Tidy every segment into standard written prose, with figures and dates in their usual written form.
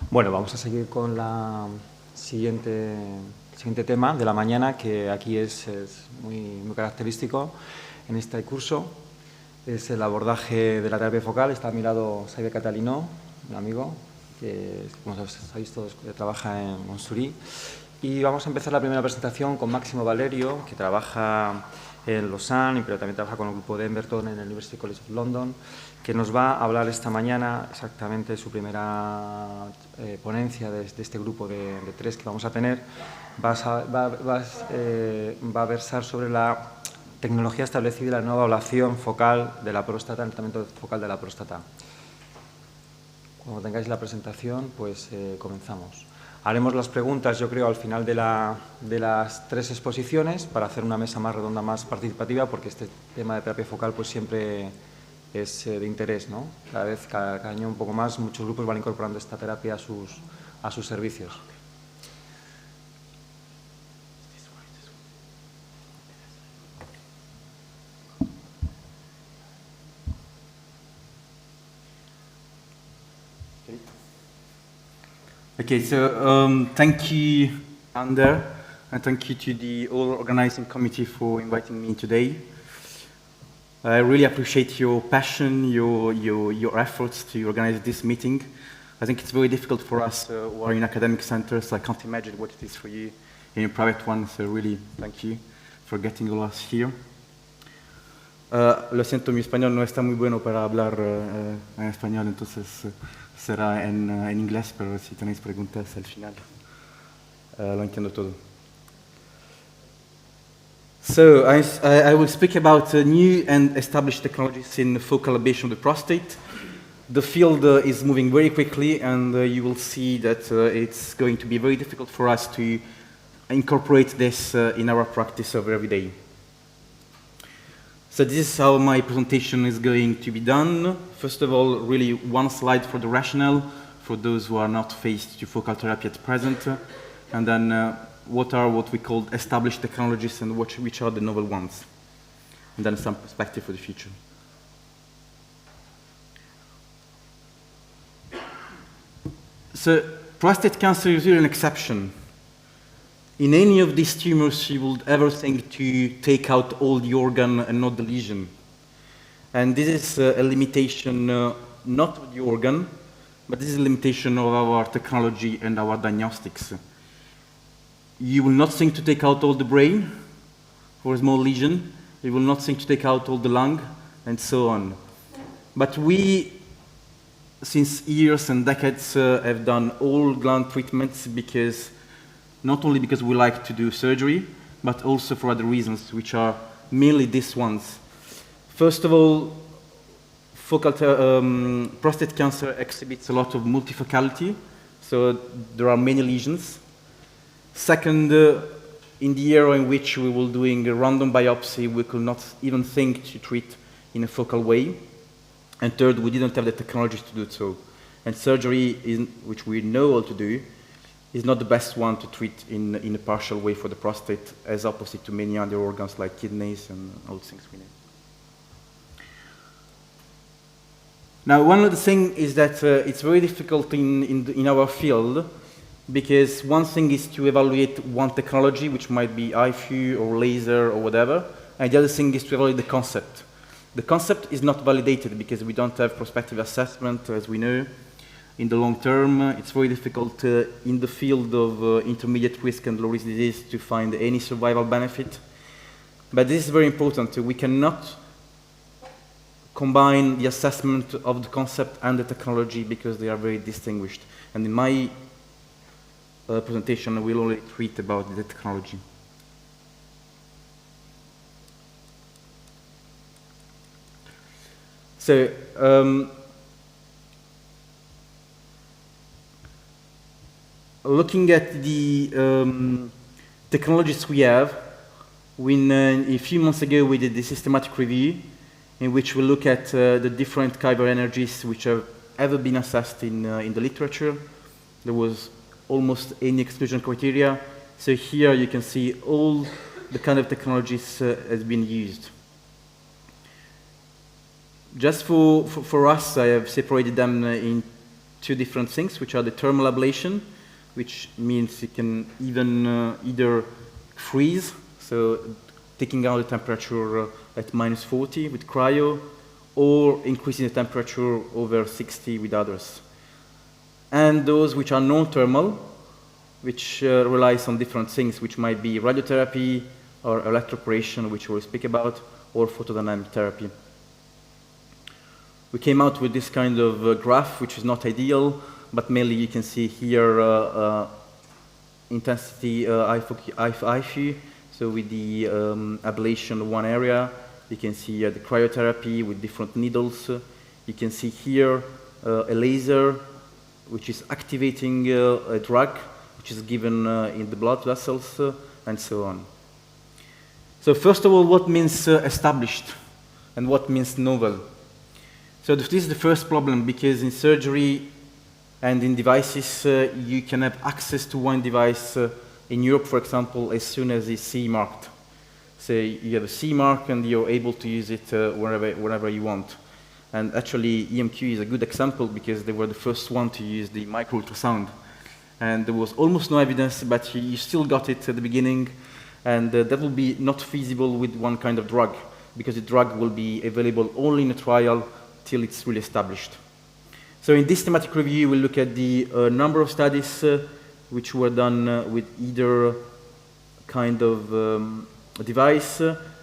Bueno, vamos a seguir con la siguiente tema de la mañana, que aquí es muy característico en este curso. Es el abordaje de la terapia focal. Está a mi lado Xavier Cathelinea, un amigo que, como sabéis todos, trabaja en Monsurí. Y vamos a empezar la primera presentación con Massimo Valerio, que trabaja en Lausanne, pero también trabaja con el Grupo de Emberton en el University College of London, que nos va a hablar esta mañana exactamente de su primera ponencia de este grupo de 3 que vamos a tener. Va a versar sobre la tecnología establecida y la nueva ablación focal de la próstata, el tratamiento focal de la próstata. Cuando tengáis la presentación, pues comenzamos. Haremos las preguntas, yo creo, al final de las 3 exposiciones para hacer una mesa más redonda, más participativa, porque este tema de terapia focal pues siempre es de interés, ¿no? Cada año un poco más, muchos grupos van incorporando esta terapia a sus servicios. Okay, so thank you, Ander, and thank you to the whole organizing committee for inviting me today. I really appreciate your passion, your efforts to organize this meeting. I think it's very difficult for us who are in academic centers. I can't imagine what it is for you in a private one, so really thank you for getting all us here. Lo siento, mi español no está muy bueno para hablar en español, entonces será en inglés, pero si tenéis preguntas al final, lo entiendo todo. So I will speak about new and established technologies in focal ablation of the prostate. The field is moving very quickly, and you will see that it's going to be very difficult for us to incorporate this in our practice of every day. So this is how my presentation is going to be done. First of all, really one slide for the rationale for those who are not faced to focal therapy at present, and then what we call established technologies and which are the novel ones, and then some perspective for the future. So prostate cancer is really an exception. In any of these tumors, you would ever think to take out all the organ and not the lesion. And this is a limitation not of the organ, but this is a limitation of our technology and our diagnostics. You will not think to take out all the brain for a small lesion. You will not think to take out all the lung, and so on. But we, since years and decades, have done all gland treatments not only because we like to do surgery, but also for other reasons, which are mainly these ones. First of all, prostate cancer exhibits a lot of multifocality, so there are many lesions. Second, in the era in which we were doing a random biopsy, we could not even think to treat in a focal way. And third, we didn't have the technology to do so. And surgery, which we know how to do, is not the best one to treat in a partial way for the prostate, as opposite to many other organs like kidneys and all the things we know. Now, one of the things is that it's very difficult in our field, because one thing is to evaluate one technology, which might be IFU or laser or whatever, and the other thing is to evaluate the concept. The concept is not validated because we don't have prospective assessment, as we know. In the long term, it's very difficult in the field of intermediate risk and low risk disease to find any survival benefit. But this is very important. We cannot combine the assessment of the concept and the technology because they are very distinguished. And in my presentation, I will only treat about the technology. So, looking at the technologies we have, a few months ago we did a systematic review in which we look at the different Kyber energies which have ever been assessed in the literature. There was almost any exclusion criteria. So here you can see all the kind of technologies has been used. Just for us, I have separated them in two different things, which are the thermal ablation, which means you can even either freeze, so taking out the temperature at -40 with cryo, or increasing the temperature over 60 with others. And those which are non-thermal, which relies on different things, which might be radiotherapy or electroporation, which we'll speak about, or photodynamic therapy. We came out with this kind of graph, which is not ideal, but mainly you can see here intensity IFU, so with the ablation of one area. You can see the cryotherapy with different needles. You can see here a laser, which is activating a drug, which is given in the blood vessels, and so on. So first of all, what means established, and what means novel? So this is the first problem, because in surgery and in devices, you can have access to one device in Europe, for example, as soon as it's CE marked. So you have a CE mark and you're able to use it wherever you want. And actually, IMQ is a good example because they were the first one to use the micro ultrasound. And there was almost no evidence, but you still got it at the beginning. And that will be not feasible with one kind of drug, because the drug will be available only in a trial till it's really established. So in this thematic review, we'll look at the number of studies which were done with either kind of device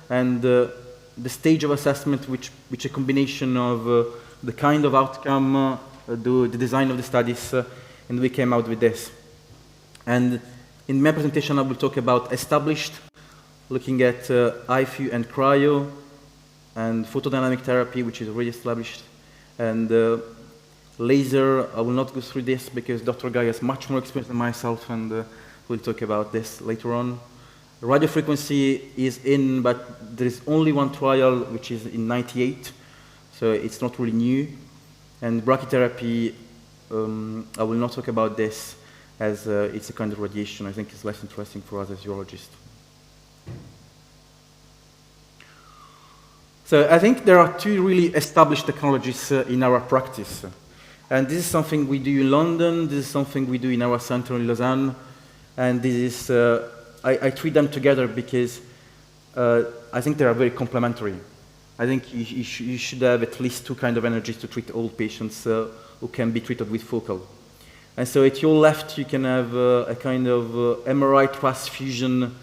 and the stage of assessment, which a combination of the kind of outcome, the design of the studies, and we came out with this. And in my presentation, I will talk about established, looking at IFU and cryo, and photodynamic therapy, which is already established, and laser. I will not go through this because Dr. Guy has much more experience than myself, and we'll talk about this later on. Radiofrequency is in, but there is only one trial, which is in '98, so it's not really new. And brachytherapy, I will not talk about this, as it's a kind of radiation. I think it's less interesting for us as urologists. So I think there are two really established technologies in our practice. And this is something we do in London, this is something we do in our center in Lausanne, and this is, I treat them together because I think they are very complementary. I think you should have at least two kinds of energies to treat all patients who can be treated with focal. And so at your left, you can have a kind of MRI transfusion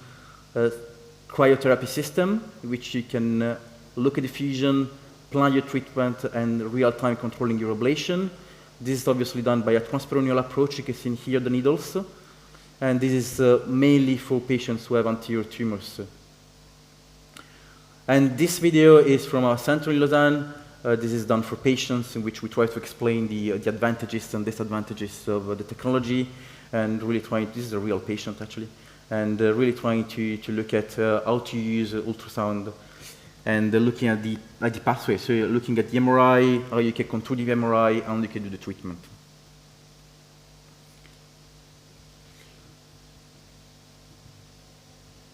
cryotherapy system, which you can look at the fusion, plan your treatment, and real-time controlling your ablation. This is obviously done by a transperineal approach. You can see here the needles. And this is mainly for patients who have anterior tumors. And this video is from our center in Lausanne. This is done for patients in which we try to explain the advantages and disadvantages of the technology, and really trying, this is a real patient actually, and really trying to look at how to use ultrasound and looking at the pathway. So you're looking at the MRI, how you can control the MRI, and you can do the treatment.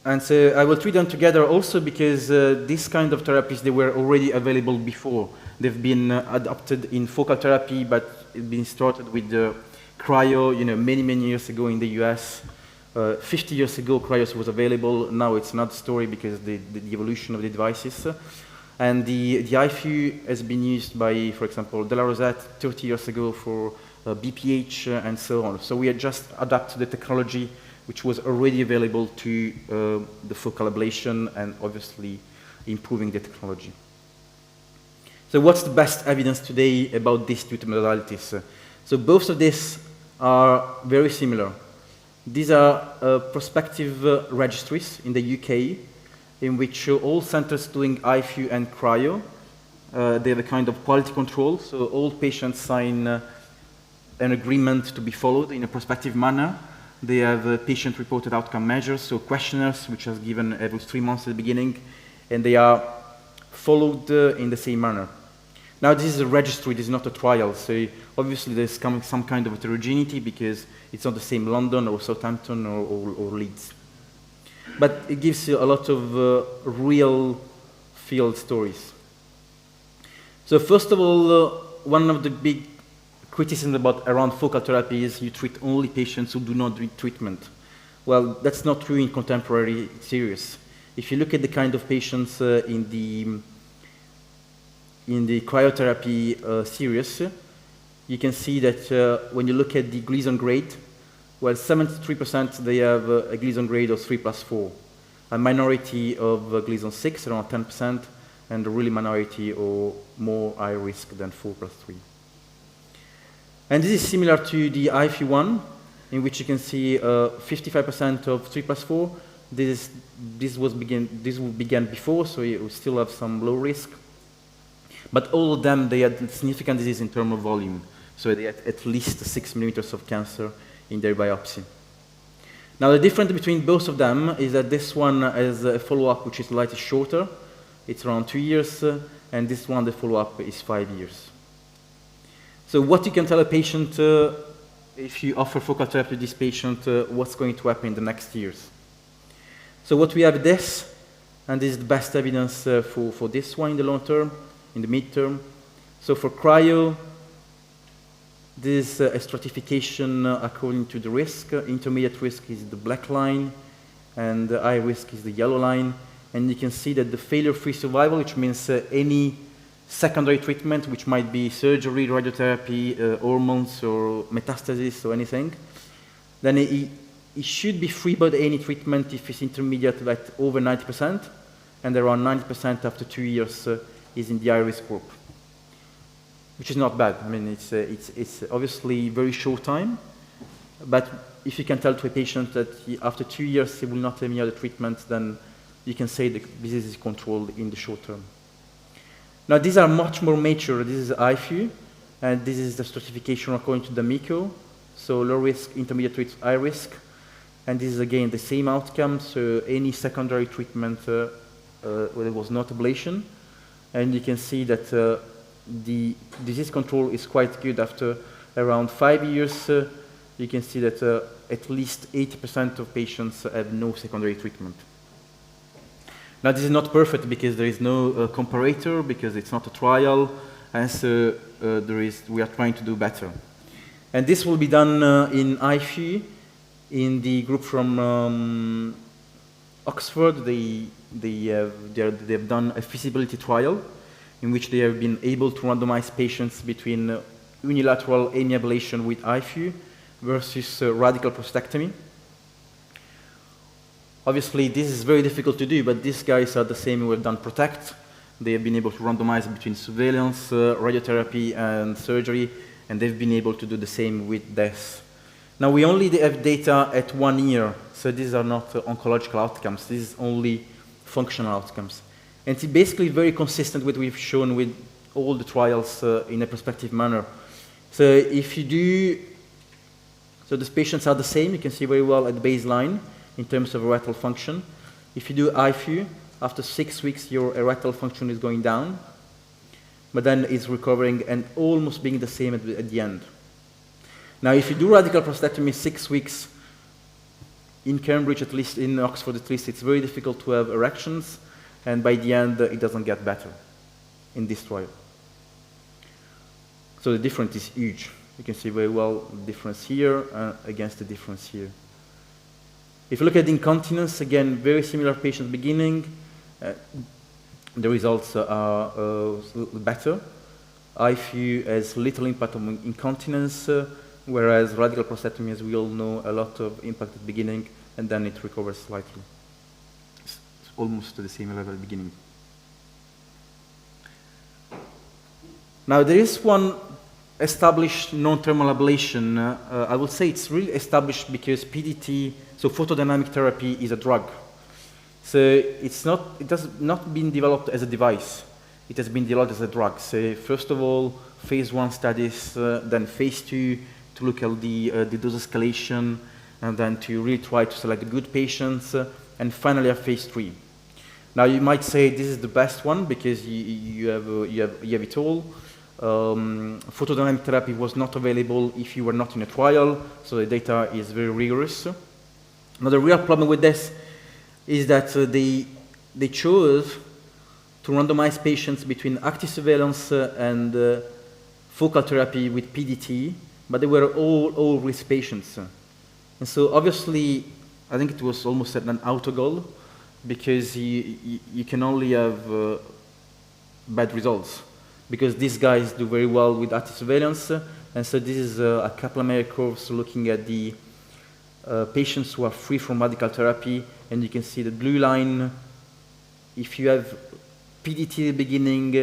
And so I will treat them together also because these kind of therapies, they were already available before. They've been adopted in focal therapy, but it's been started with cryo, many, many years ago in the US. 50 years ago, cryos was available. Now it's another story because the evolution of the devices. And the IFU has been used by, for example, De La Rosette 30 years ago for BPH and so on. So we had just adapted the technology which was already available to the focal ablation and obviously improving the technology. So what's the best evidence today about these two modalities? So both of these are very similar. These are prospective registries in the UK in which all centers doing IFU and cryo, they have a kind of quality control, so all patients sign an agreement to be followed in a prospective manner. They have patient-reported outcome measures, so questionnaires, which are given every 3 months at the beginning, and they are followed in the same manner. Now, this is a registry, this is not a trial, so obviously there's some kind of heterogeneity because it's not the same London or Southampton or Leeds. But it gives you a lot of real field stories. So first of all, one of the big criticism around focal therapy is you treat only patients who do not need treatment. Well, that's not true in contemporary series. If you look at the kind of patients in the cryotherapy series, you can see that when you look at the Gleason grade, well, 73% they have a Gleason grade of 3+4, a minority of Gleason 6, around 10%, and a really minority or more high risk than 4+3. And this is similar to the IFU1, in which you can see 55% of 3+4. This began before, so you still have some low risk. But all of them, they had significant disease in terms of volume. So they had at least 6 millimeters of cancer in their biopsy. Now the difference between both of them is that this one has a follow-up which is slightly shorter. It's around 2 years, and this one, the follow-up is 5 years. So what you can tell a patient if you offer focal therapy to this patient, what's going to happen in the next years? So what we have this, and this is the best evidence for this one in the long term, in the mid-term. So for cryo, this is a stratification according to the risk. Intermediate risk is the black line, and the high risk is the yellow line. And you can see that the failure-free survival, which means any secondary treatment, which might be surgery, radiotherapy, hormones, or metastasis, or anything, then it should be free by any treatment if it's intermediate at over 90%, and around 90% after 2 years is in the high-risk group, which is not bad. I mean, it's obviously very short time, but if you can tell to a patient that after 2 years he will not have any other treatment, then you can say the disease is controlled in the short term. Now, these are much more mature. This is IFU, and this is the stratification according to the MICO. So low risk, intermediate risk, high risk. And this is again the same outcome. So any secondary treatment where there was not ablation. And you can see that the disease control is quite good after around 5 years. You can see that at least 80% of patients have no secondary treatment. Now, this is not perfect because there is no comparator, because it's not a trial, and so we are trying to do better. And this will be done in IFU, in the group from Oxford. They have done a feasibility trial in which they have been able to randomize patients between unilateral AMI ablation with IFU versus radical prostatectomy. Obviously, this is very difficult to do, but these guys are the same who have done PROTECT. They have been able to randomize between surveillance, radiotherapy, and surgery, and they've been able to do the same with DES. Now, we only have data at 1 year, so these are not oncological outcomes. This is only functional outcomes. And it's basically very consistent with what we've shown with all the trials in a prospective manner. So if you do, so these patients are the same. You can see very well at baseline in terms of erectile function. If you do IFU, after 6 weeks, your erectile function is going down, but then it's recovering and almost being the same at the end. Now, if you do radical prostatectomy 6 weeks, in Cambridge, at least in Oxford, at least, it's very difficult to have erections, and by the end, it doesn't get better in this trial. So the difference is huge. You can see very well the difference here against the difference here. If you look at incontinence, again, very similar patient beginning. The results are better. IFU has little impact on incontinence, whereas radical prostatectomy, as we all know, a lot of impact at the beginning, and then it recovers slightly. It's almost to the same level at the beginning. Now, there is one established non-thermal ablation. I would say it's really established because PDT, so photodynamic therapy, is a drug. So it has not been developed as a device. It has been developed as a drug. So first of all, phase 1 studies, then phase 2 to look at the dose escalation, and then to really try to select the good patients, and finally a phase 3. Now you might say this is the best one because you have it all. Photodynamic therapy was not available if you were not in a trial, so the data is very rigorous. Now the real problem with this is that they chose to randomize patients between active surveillance and focal therapy with PDT, but they were all risk patients. And so obviously, I think it was almost an autogol, because you can only have bad results, because these guys do very well with active surveillance. And so this is a Kaplan-Meier curves looking at the patients who are free from radical therapy, and you can see the blue line. If you have PDT at the beginning,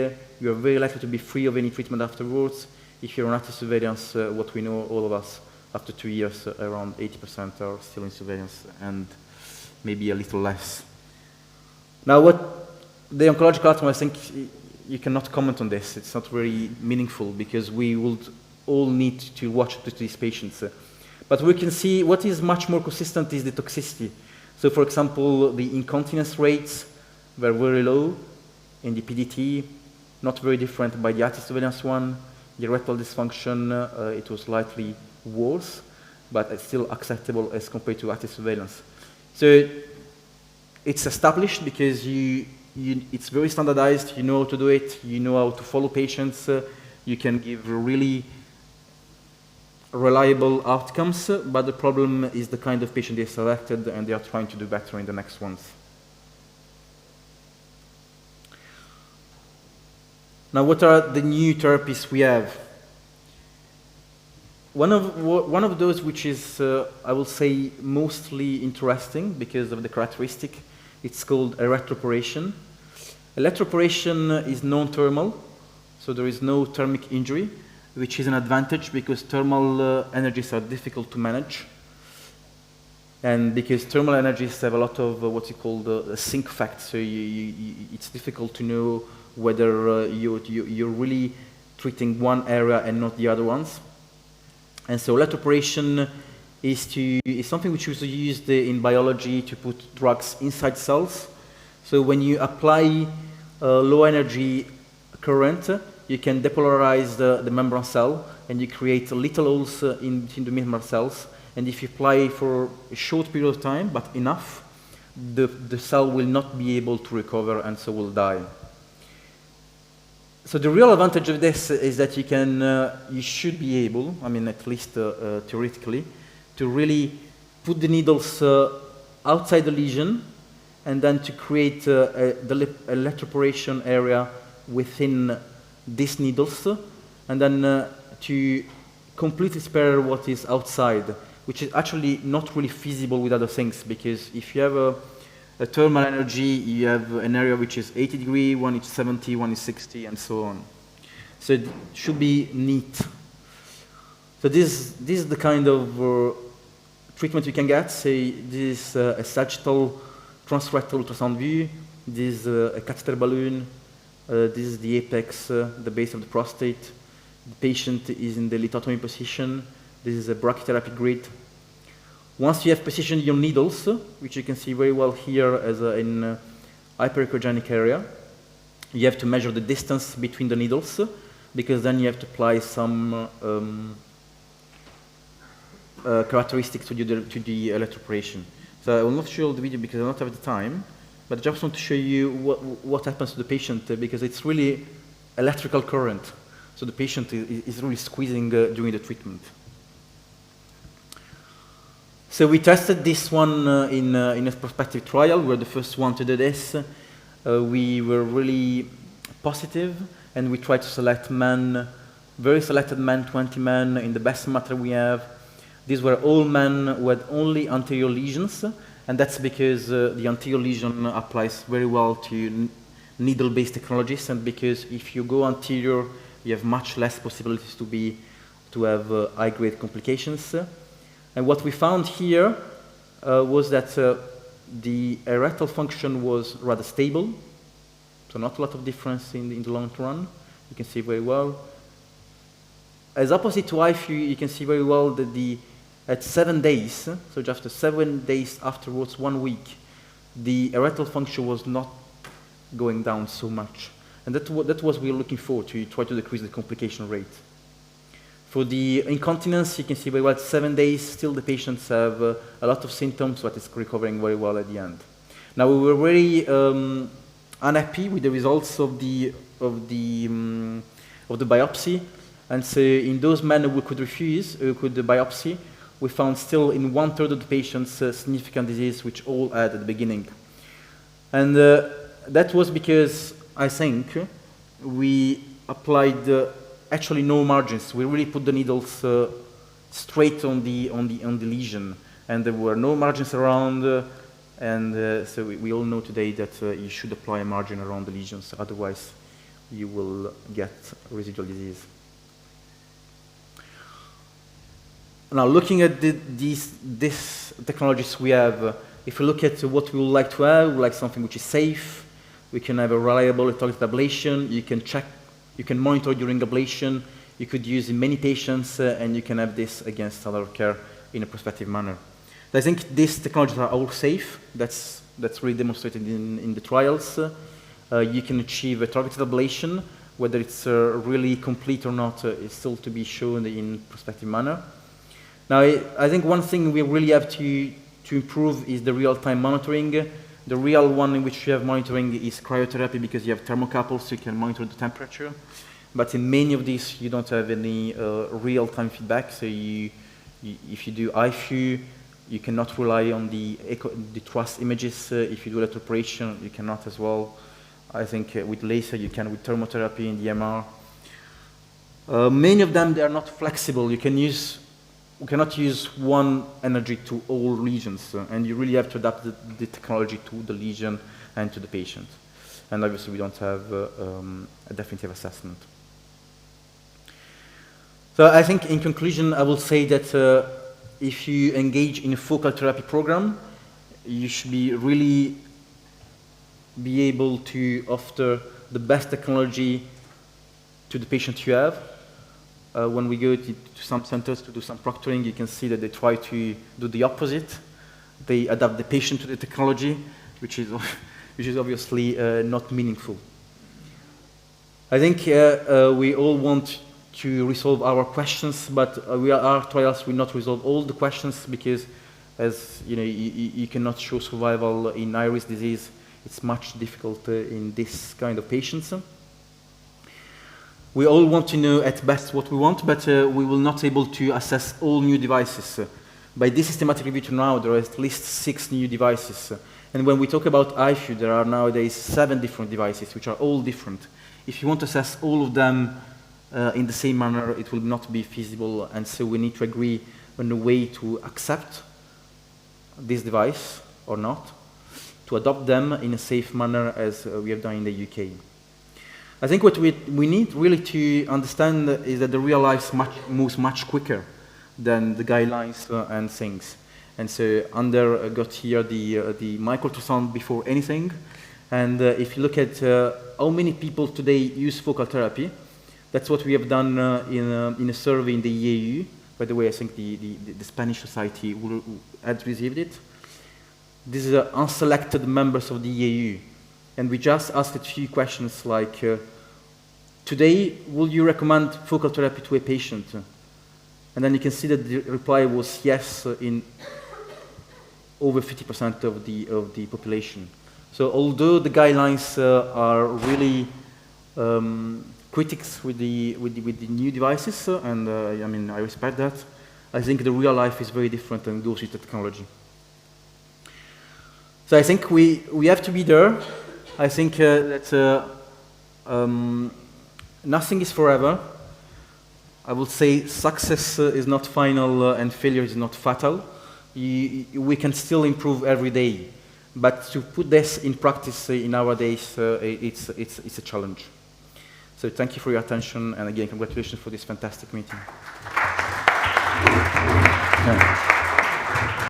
you are very likely to be free of any treatment afterwards. If you're on active surveillance, what we know, all of us, after 2 years, around 80% are still in surveillance, and maybe a little less. Now, what the oncological outcome, I think you cannot comment on this. It's not very meaningful, because we would all need to watch these patients. But we can see what is much more consistent is the toxicity. So, for example, the incontinence rates were very low in the PDT, not very different by the active surveillance one. The erectile dysfunction, it was slightly worse, but it's still acceptable as compared to active surveillance. So it's established because it's very standardized. You know how to do it. You know how to follow patients. You can give really reliable outcomes, but the problem is the kind of patient they selected, and they are trying to do better in the next ones. Now, what are the new therapies we have? One of those which is, I will say, mostly interesting because of the characteristic, it's called electroporation. Electroporation is non-thermal, so there is no thermic injury, which is an advantage because thermal energies are difficult to manage. And because thermal energies have a lot of what you call the sink fact, so it's difficult to know whether you're really treating one area and not the other ones. And so electroporation is something which was used in biology to put drugs inside cells. So when you apply low energy current, you can depolarize the membrane cell, and you create little holes in the membrane cells. And if you apply for a short period of time, but enough, the cell will not be able to recover, and so will die. So the real advantage of this is that you should be able, I mean, at least theoretically, to really put the needles outside the lesion, and then to create the electroporation area within these needles, and then to completely spare what is outside, which is actually not really feasible with other things, because if you have a thermal energy, you have an area which is 80 degrees, one is 70, one is 60, and so on. So it should be neat. So this is the kind of treatment you can get. Say this is a sagittal transrectal ultrasound view. This is a catheter balloon. This is the apex, the base of the prostate. The patient is in the lithotomy position. This is a brachytherapy grid. Once you have positioned your needles, which you can see very well here as in hyperechogenic area, you have to measure the distance between the needles, because then you have to apply some characteristics to the electroporation. So I will not show the video because I don't have the time, but I just want to show you what happens to the patient, because it's really electrical current. So the patient is really squeezing during the treatment. So we tested this one in a prospective trial. We were the first one to do this. We were really positive, and we tried to select men, very selected men, 20 men in the best matter we have. These were all men who had only anterior lesions, and that's because the anterior lesion applies very well to needle-based technologies, and because if you go anterior, you have much less possibilities to have high-grade complications. And what we found here was that the erectile function was rather stable, so not a lot of difference in the long run. You can see very well. As opposite to IFU, you can see very well that at 7 days, so just after 7 days afterwards, 1 week, the erectile function was not going down so much. And that was what we were looking for, to try to decrease the complication rate. For the incontinence, you can see very well, 7 days, still the patients have a lot of symptoms, but it's recovering very well at the end. Now, we were very unhappy with the results of the biopsy. And so in those men who could refuse, who could biopsy, we found still in 1/3 of the patients significant disease, which all had at the beginning. And that was because, I think, we applied actually no margins. We really put the needles straight on the lesion, and there were no margins around. So we all know today that you should apply a margin around the lesions, otherwise you will get residual disease. Now, looking at these technologies we have, if we look at what we would like to have, we would like something which is safe. We can have a reliable targeted ablation. You can check, you can monitor during ablation. You could use in many patients, and you can have this against standard of care in a prospective manner. I think these technologies are all safe. That's really demonstrated in the trials. You can achieve a targeted ablation. Whether it's really complete or not is still to be shown in prospective manner. Now, I think one thing we really have to improve is the real-time monitoring. The real one in which you have monitoring is cryotherapy, because you have thermocouples, so you can monitor the temperature. But in many of these, you don't have any real-time feedback. So if you do IFU, you cannot rely on the truss images. If you do electroporation, you cannot as well. I think with laser, you can with thermotherapy in the MR. Many of them, they are not flexible. We cannot use one energy to all lesions, and you really have to adapt the technology to the lesion and to the patient. And obviously, we don't have a definitive assessment. So I think in conclusion, I will say that if you engage in a focal therapy program, you should really be able to offer the best technology to the patient you have. When we go to some centers to do some proctoring, you can see that they try to do the opposite. They adapt the patient to the technology, which is obviously not meaningful. I think we all want to resolve our questions, but our trials will not resolve all the questions, because, as you know, you cannot show survival in high-risk disease. It's much difficult in this kind of patients. We all want to know at best what we want, but we will not be able to assess all new devices. By this systematic review to now, there are at least 6 new devices. And when we talk about IFU, there are nowadays 7 different devices, which are all different. If you want to assess all of them in the same manner, it will not be feasible, and so we need to agree on a way to accept this device or not, to adopt them in a safe manner as we have done in the UK. I think what we need really to understand is that the real life moves much quicker than the guidelines and things. And so Ander got here the microultrasound before anything. And if you look at how many people today use focal therapy, that's what we have done in a survey in the EAU. By the way, I think the Spanish society had received it. These are unselected members of the EAU. And we just asked a few questions like, today, will you recommend focal therapy to a patient? And then you can see that the reply was yes in over 50% of the population. So although the guidelines are really critics with the new devices, and I mean, I respect that, I think the real life is very different than goes with the technology. So I think we have to be there. I think that nothing is forever. I would say success is not final and failure is not fatal. We can still improve every day, but to put this in practice in our days, it's a challenge. So thank you for your attention, and again, congratulations for this fantastic meeting. Yeah.